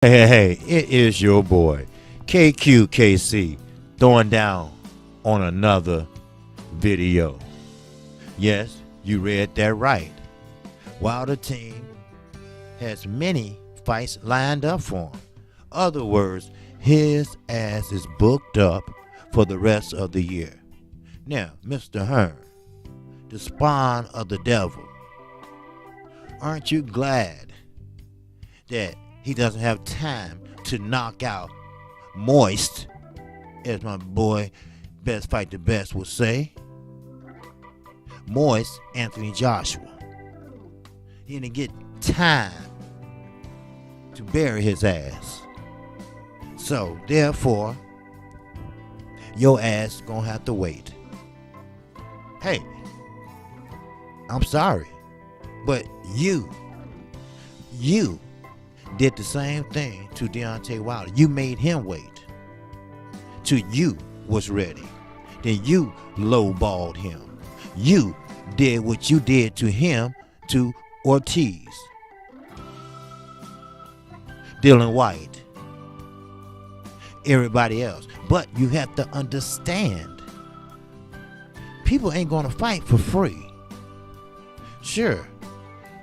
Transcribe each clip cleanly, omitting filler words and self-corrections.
Hey, it is your boy, KQKC, throwing down on another video. Yes, you read that right. While the team has many fights lined up for him. Other words, his ass is booked up for the rest of the year. Now, Mr. Hearn, the spawn of the devil, aren't you glad that he doesn't have time to knock out Moist, as my boy Best Fight the Best would say? Moist Anthony Joshua. He didn't get time to bury his ass. So, therefore, your ass gonna have to wait. Hey, I'm sorry, but you did the same thing to Deontay Wilder. You made him wait till you was ready. Then you lowballed him. You did what you did to him to Ortiz, Dylan White, everybody else. But you have to understand, people ain't gonna fight for free. Sure,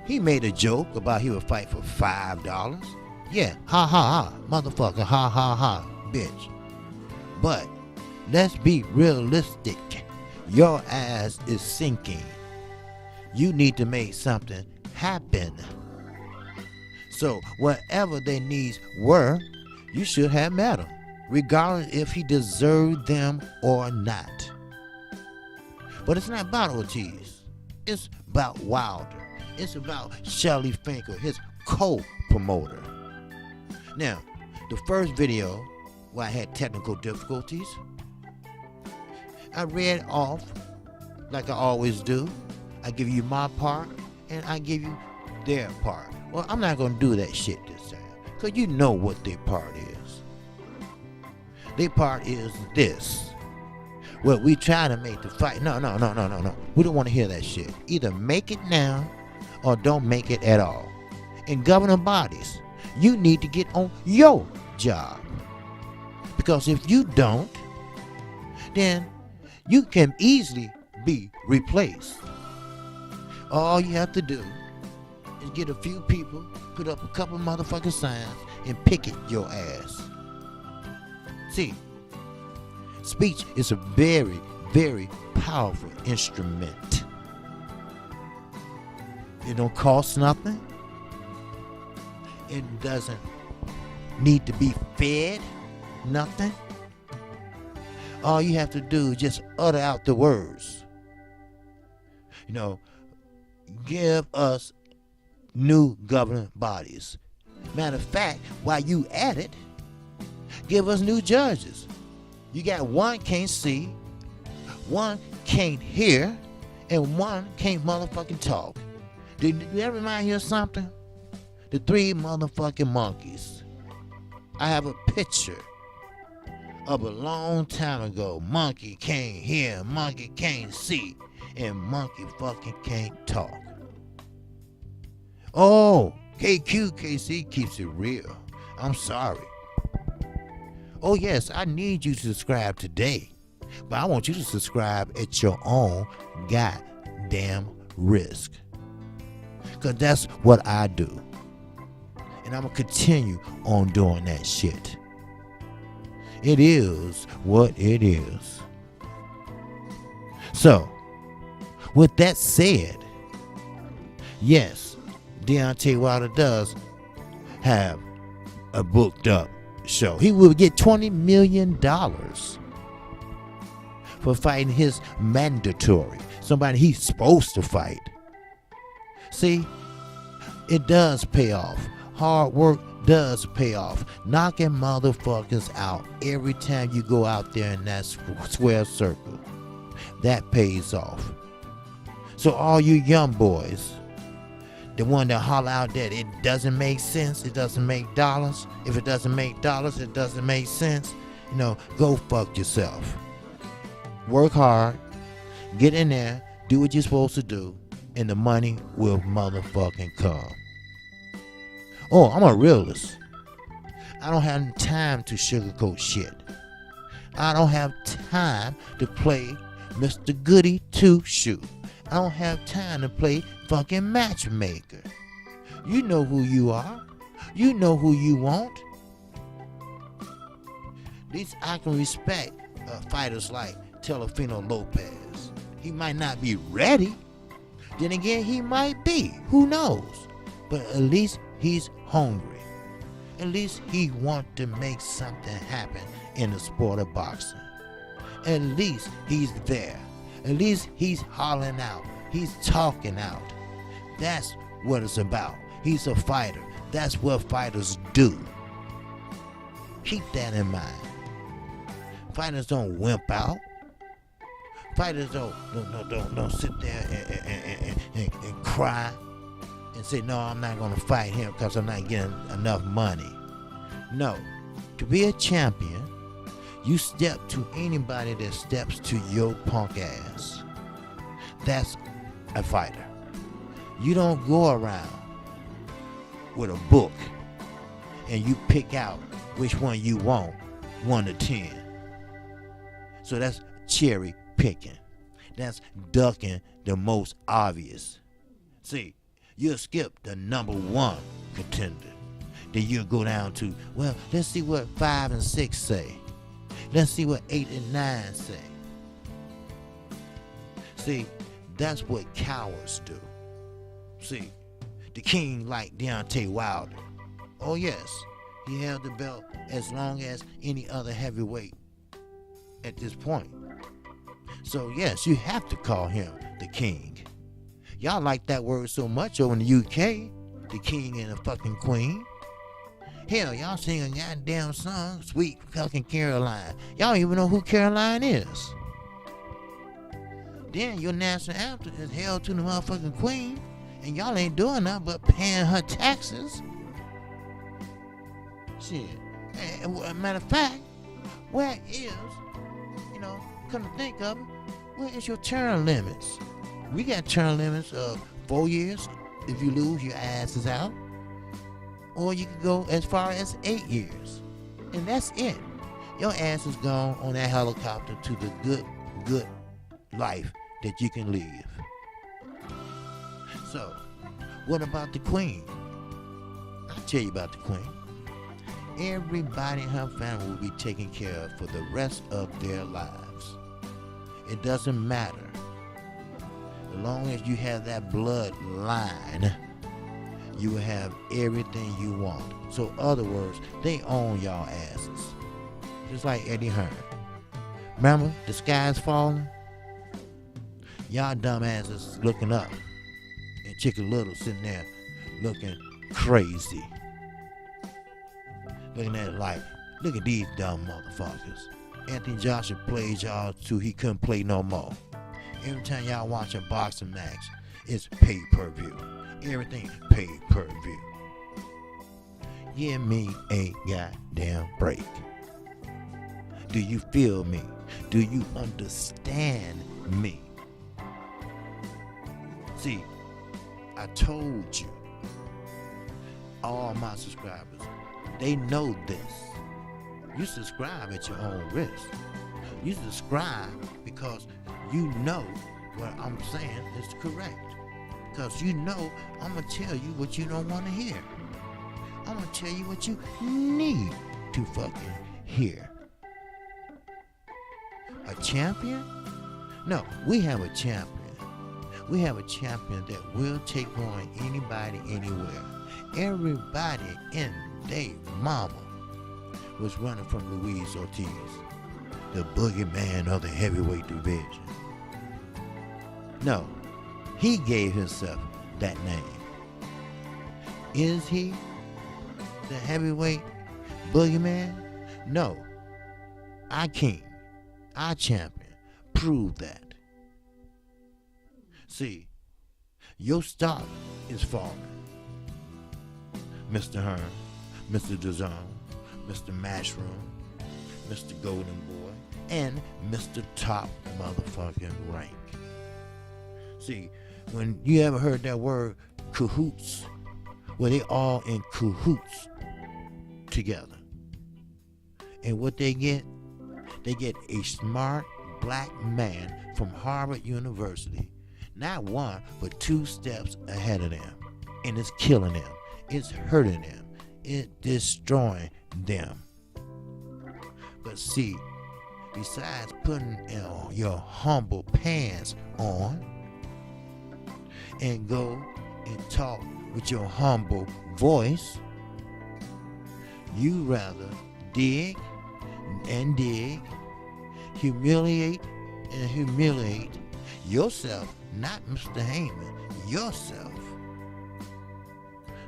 he made a joke about he would fight for $5. Yeah, ha ha ha, motherfucker, ha ha ha, bitch. But let's be realistic. Your ass is sinking. You need to make something happen. So whatever their needs were, you should have met him, regardless if he deserved them or not. But it's not about Ortiz. It's about Wilder. It's about Shelly Finkel, his co-promoter. Now, the first video where I had technical difficulties, I read off like I always do. I give you my part and I give you their part. Well, I'm not going to do that shit this time, because you know what their part is. Their part is this. Well, we try to make the fight. No. We don't want to hear that shit. Either make it now or don't make it at all. And governing bodies, you need to get on your job. Because if you don't, then you can easily be replaced. All you have to do is get a few people, put up a couple motherfucking signs, and picket your ass. See, speech is a very, very powerful instrument. It don't cost nothing. It doesn't need to be fed nothing. All you have to do is just utter out the words. Give us new governing bodies. Matter of fact, while you at it, give us new judges. You got one can't see, one can't hear, and one can't motherfucking talk. Did that remind you of something? The three motherfucking monkeys. I have a picture of a long time ago. Monkey can't hear, monkey can't see, and monkey fucking can't talk. Oh, KQKC keeps it real. I'm sorry. Oh yes, I need you to subscribe today, but I want you to subscribe at your own goddamn risk. Because that's what I do. And I'm going to continue on doing that shit. It is what it is. So, with that said, yes, Deontay Wilder does have a booked up show. He will get $20 million for fighting his mandatory, somebody he's supposed to fight. See, it does pay off. Hard work does pay off. Knocking motherfuckers out every time you go out there in that square circle, that pays off. So all you young boys, the one that holler out that it doesn't make sense, it doesn't make dollars. If it doesn't make dollars, it doesn't make sense. Go fuck yourself. Work hard, get in there, do what you're supposed to do, and the money will motherfucking come. Oh, I'm a realist. I don't have time to sugarcoat shit. I don't have time to play Mr. Goody Two-Shoe. I don't have time to play fucking matchmaker. You know who you are. You know who you want. At least I can respect fighters like Telefino Lopez. He might not be ready. Then again, he might be. Who knows? But at least he's hungry. At least he wants to make something happen in the sport of boxing. At least he's there. At least he's hollering out. He's talking out. That's what it's about. He's a fighter. That's what fighters do. Keep that in mind. Fighters don't wimp out. Fighters don't sit there and cry and say, no, I'm not going to fight him because I'm not getting enough money. No. To be a champion, you step to anybody that steps to your punk ass. That's a fighter. You don't go around with a book and you pick out which one you want, 1 to 10. So that's cherry picking. That's ducking the most obvious. See, you'll skip the number 1 contender. Then you'll go down to, well, let's see what 5 and 6 say. Let's see what 8 and 9 say. See, that's what cowards do. See, the king like Deontay Wilder. Oh yes, he held the belt as long as any other heavyweight at this point. So yes, you have to call him the king. Y'all like that word so much over in the UK, the king and the fucking queen. Hell, y'all sing a goddamn song, Sweet Fucking Caroline. Y'all don't even know who Caroline is. Then your national anthem is held to the motherfucking queen, and y'all ain't doing nothing but paying her taxes. Shit. And, matter of fact, where is, come to think of it, where is your term limits? We got term limits of 4 years. If you lose, your ass is out. Or you can go as far as 8 years. And that's it. Your ass is gone on that helicopter to the good life that you can live. So, what about the queen? I'll tell you about the queen. Everybody in her family will be taken care of for the rest of their lives. It doesn't matter. As long as you have that bloodline, you will have everything you want. So, in other words, they own y'all asses. Just like Eddie Hearn. Remember, the sky's falling? Y'all dumbasses looking up. And Chicken Little sitting there looking crazy. Looking at it like, look at these dumb motherfuckers. Anthony Joshua played y'all till he couldn't play no more. Every time y'all watch a boxing match, it's pay-per-view. Everything pay-per-view. Give me a goddamn break. Do you feel me? Do you understand me? See, I told you, all my subscribers, they know this. You subscribe at your own risk. You subscribe because you know what I'm saying is correct. Because you know I'm going to tell you what you don't want to hear. I'm going to tell you what you need to fucking hear. A champion? No, we have a champion. We have a champion that will take on anybody, anywhere. Everybody in their mama was running from Luis Ortiz, the boogeyman of the heavyweight division. No, he gave himself that name. Is he the heavyweight boogeyman? No. Our king, our champion, proved that. See, your stock is falling. Mr. Hearn, Mr. DAZN, Mr. Mushroom, Mr. Golden Boy, and Mr. Top Motherfucking Rank. See, when you ever heard that word cahoots, well, they all in cahoots together. And what they get? They get a smart black man from Harvard University, not one, but 2 steps ahead of them. And it's killing them. It's hurting them. It's destroying them. But see, besides putting your humble pants on and go and talk with your humble voice, you rather dig and dig, humiliate and humiliate yourself, not Mr. Heyman, yourself.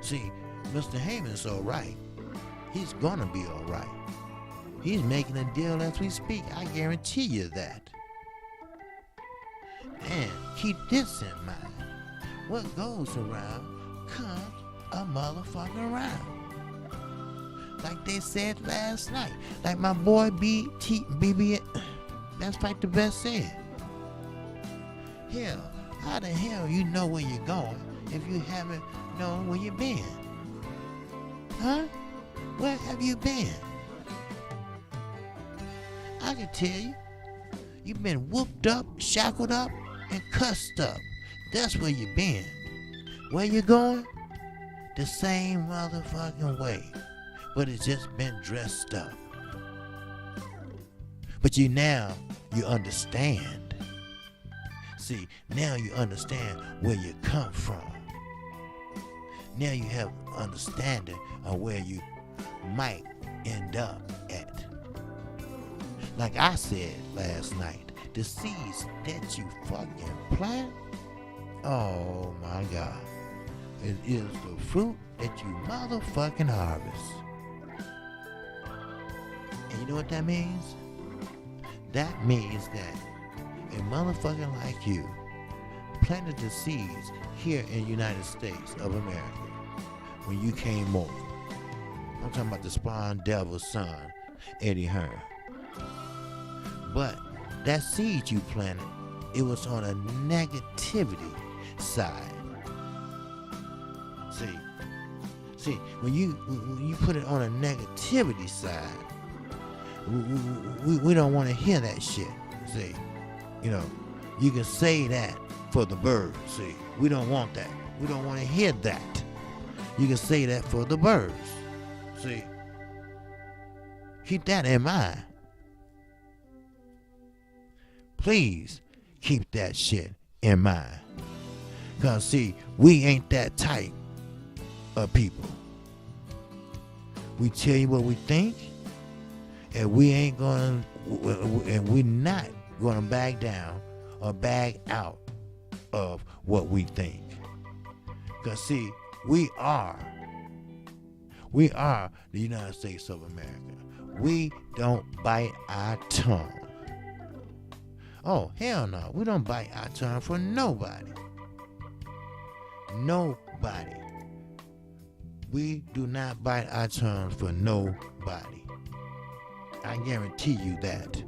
See, Mr. Heyman's all right. He's gonna be all right. He's making a deal as we speak. I guarantee you that. And keep this in mind. What goes around comes a motherfucker around. Like they said last night. Like my boy BB, that's Fight the Best said. Hell, how the hell you know where you're going if you haven't known where you've been? Huh? Where have you been? I can tell you. You've been whooped up, shackled up, and cussed up. That's where you been. Where you going? The same motherfucking way. But it's just been dressed up. But you understand. See, now you understand where you come from. Now you have understanding of where you might end up at. Like I said last night, the seeds that you fucking plant, oh my God, it is the fruit that you motherfucking harvest. And you know what that means? That means that a motherfucker like you planted the seeds here in the United States of America when you came over. I'm talking about the spawn devil's son, Eddie Hearn. But that seed you planted, it was on a negativity side. See, when you put it on a negativity side, we don't want to hear that shit. See, you can say that for the birds. See, we don't want that. We don't want to hear that. You can say that for the birds. See, keep that in mind. Please keep that shit in mind. Because, see, we ain't that type of people. We tell you what we think, and we're not going to back down or back out of what we think. Because, see, we are the United States of America. We don't bite our tongue. Oh, hell no. We don't bite our tongue for nobody. Nobody. We do not bite our tongues for nobody. I guarantee you that.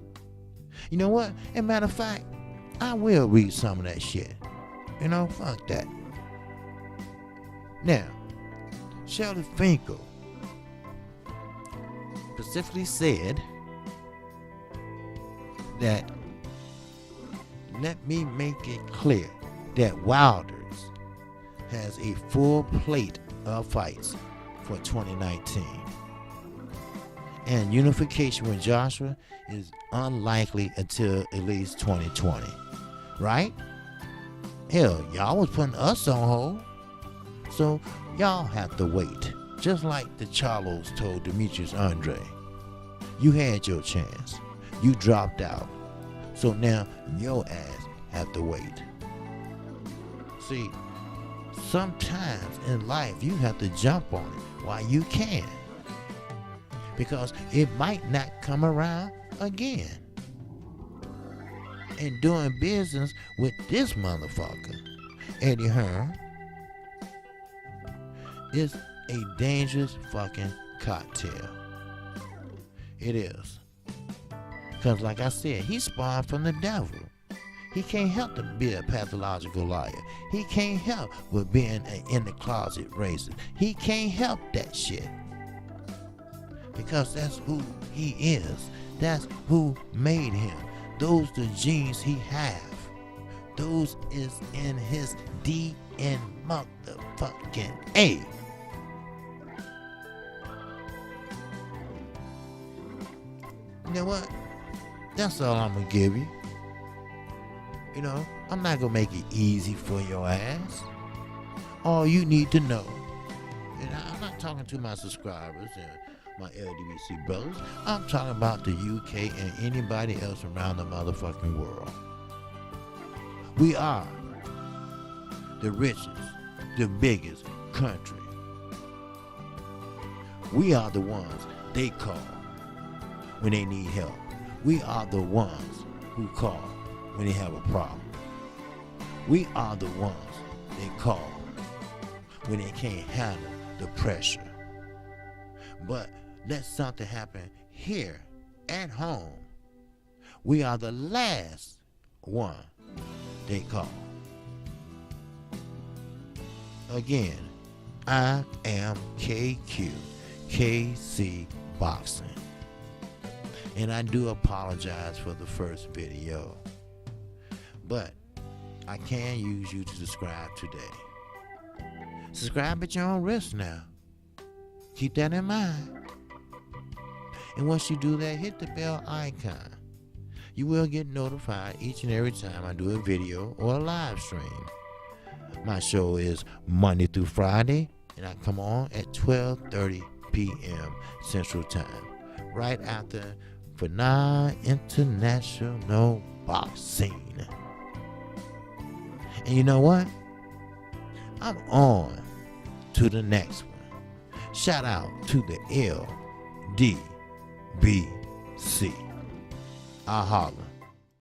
You know what? As a matter of fact, I will read some of that shit. Fuck that. Now, Shelley Finkel specifically said that, let me make it clear that Wilders has a full plate of fights for 2019. And unification with Joshua is unlikely until at least 2020. Right? Hell, y'all was putting us on hold. So y'all have to wait. Just like the Charlos told Demetrius Andre. You had your chance. You dropped out. So now your ass have to wait. See, sometimes in life you have to jump on it while you can. Because it might not come around again. And doing business with this motherfucker, Eddie Hearn, is a dangerous fucking cocktail. It is. Because like I said, he spawned from the devil. He can't help to be a pathological liar. He can't help with being an in the closet racist. He can't help that shit. because that's who he is. That's who made him. Those the genes he have. Those is in his DNA motherfucking A. You know what? That's all I'm gonna give you. You know, I'm not gonna make it easy for your ass. All you need to know, and I'm not talking to my subscribers and my LDBC brothers, I'm talking about the UK and anybody else around the motherfucking world. We are the richest, the biggest country. We are the ones they call when they need help. We are the ones who call when they have a problem. We are the ones they call when they can't handle the pressure. But let something happen here at home, we are the last one they call. Again, I am KC Boxing. And I do apologize for the first video, but I can use you to subscribe today. Subscribe at your own risk now. Keep that in mind. And once you do that, hit the bell icon. You will get notified each and every time I do a video or a live stream. My show is Monday through Friday, and I come on at 12:30 p.m. Central Time, right after Hearn International Boxing. And you know what? I'm on to the next one. Shout out to the LDBC. I'll holler.